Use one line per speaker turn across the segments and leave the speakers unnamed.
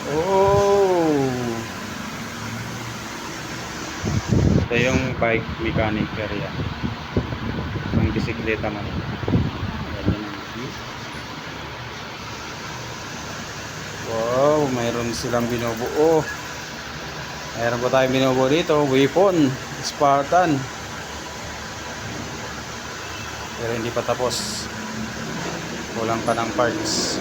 Oh, ito yung bike mechanic area ng bisikleta man. Ganyan ang view. Wow, mayroon silang binubuo. Mayroon pa tayong binubuo dito, weapon, Spartan. Pero hindi pa tapos. Kulang pa ng parts.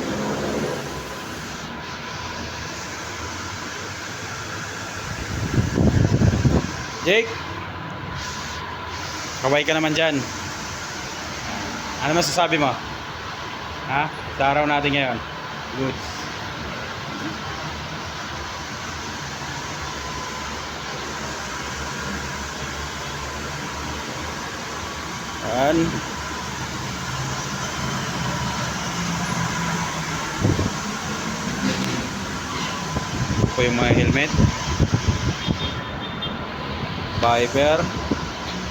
Jake, kaway ka naman dyan. Ano masasabi mo? Ha? Sa araw natin ngayon. Good. Yan. Ito po yung mga helmet. Viper.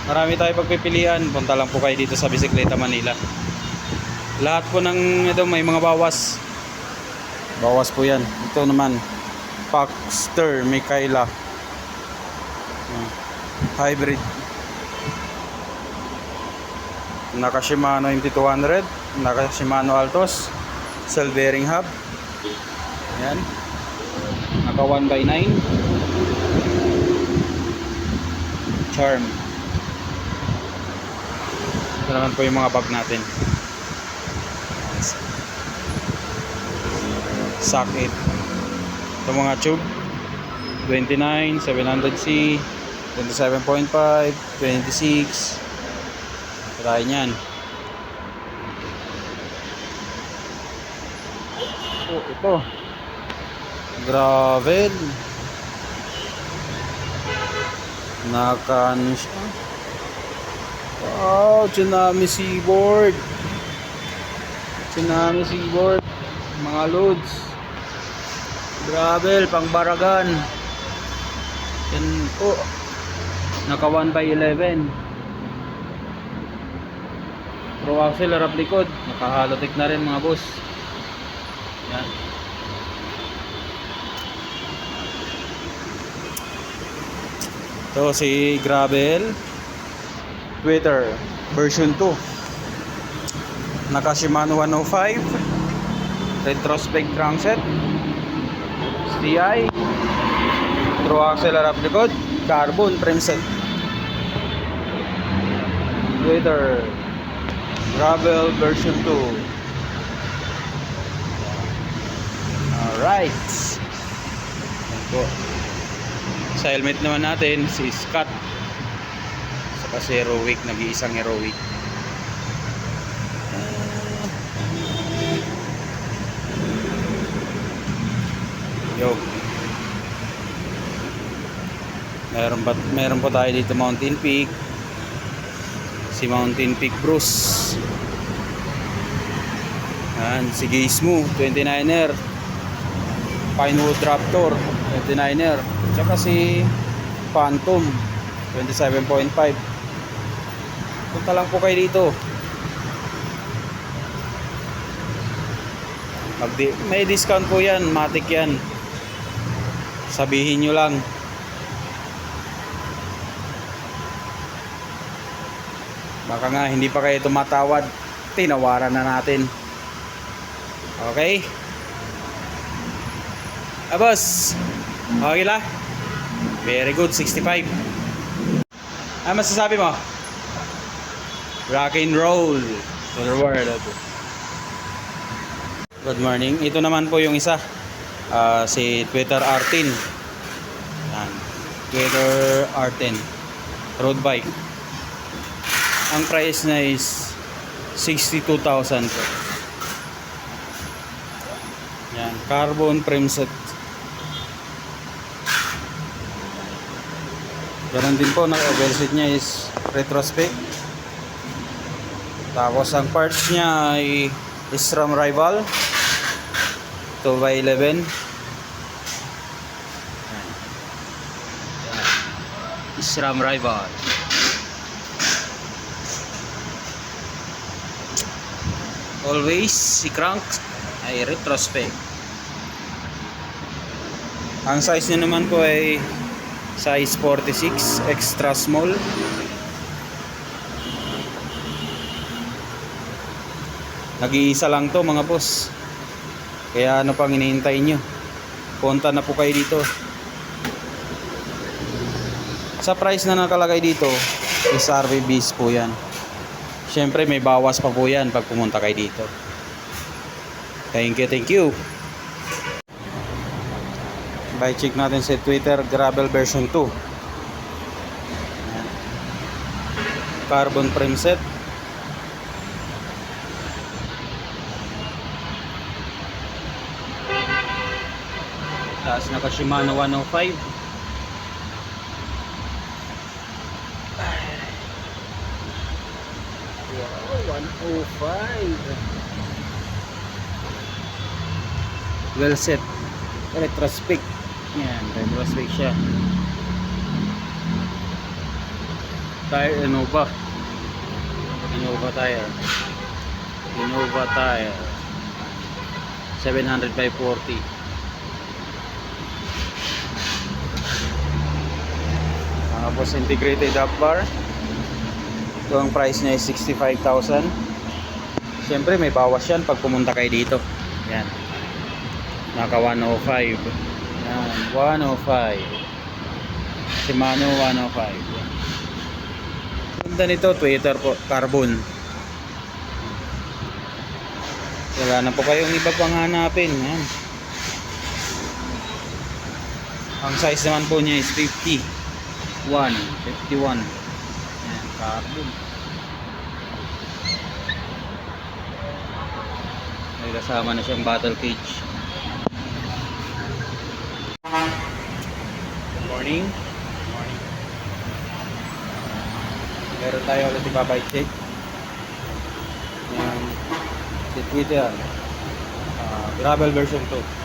Marami tayo pagpipilian. Punta lang po kayo dito sa Bisikleta Manila. Lahat po ng ito may mga bawas. Bawas po yan. Ito naman Paxter Mikaela hybrid. Naka Shimano MT200, naka Shimano Altos, cell bearing hub. Yan. Naka 1x9. Charm. Ito naman po yung mga bag natin. Sock 8. Ito mga tube 29, 700C, 27.5, 26. Try nyan. Oh, ito gravel. Naka ano siya? Wow, Tsunami Seaboard. Tsunami Seaboard. Mga loads. Gravel, pang baragan. Yan po. Naka 1x11. Pro axle, harap likod. Naka Halotech na rin mga boss. Yan. Ito si Gravel Twitter version 2. Naka Shimano 105. Retrospect crankset. STI. Pro axle, harap likod. Carbon trim set. Twitter Gravel version 2. Alright. Ito. Sa helmet naman natin si Scott. Saka si Heroic, nag-iisang Heroic. Yo. Meron pa tayo dito Mountain Peak. Si Mountain Peak Bruce. Yan, si Gizmo 29er. Pinewood Raptor 29er. Tsaka si Phantom 27.5. Punta lang po kayo dito. May discount po yan, matik yan. Sabihin nyo lang. Baka nga hindi pa kayo tumatawad, tinawaran na natin. Okay? Boss, okay lang? Very good, 65. Ano masasabi mo? Rock and roll to the world. Good morning. Ito naman po yung isa, si Twitter R10. Yan. Twitter R10 road bike. Ang price na is 62,000 po. Yan, carbon frame set. Ganun din po, naka-oval seat niya is retrospect. Tapos ang parts niya ay SRAM Rival 2x11. SRAM Rival. Always si crank ay retrospect. Ang size niya naman po ay size 46 extra small. Nag-iisa lang to mga boss. Kaya ano pang hinihintay nyo? Punta na po kayo dito. Sa price na nakalagay dito is RVBs po yan. Siyempre may bawas pa po yan pag pumunta kayo dito. Thank you, thank you. Bye, check natin sa Twitter Gravel version 2. Ayan. Carbon frame set. Taas na ka Shimano 105. Wow, 105. Well set. Retrospect. Yan, retrospect siya. Tire Innova. Innova tire. Innova tire. 700 by 40. Tapos integrated up bar. Ito ang price niya is 65,000. Siyempre may bawas yan pag pumunta kayo dito. Yan. Naka 105. Yan, 105. Shimano 105. Ganda nito, Twitter po, carbon. Wala na po kayong iba pang hanapin. Yan. Ang size naman po niya is 51. Yan, carbon. May kasama na siyang battle cage. Good morning. Meron tayo ulit ibabike check. Yan. Si Twitter. Gravel version 2.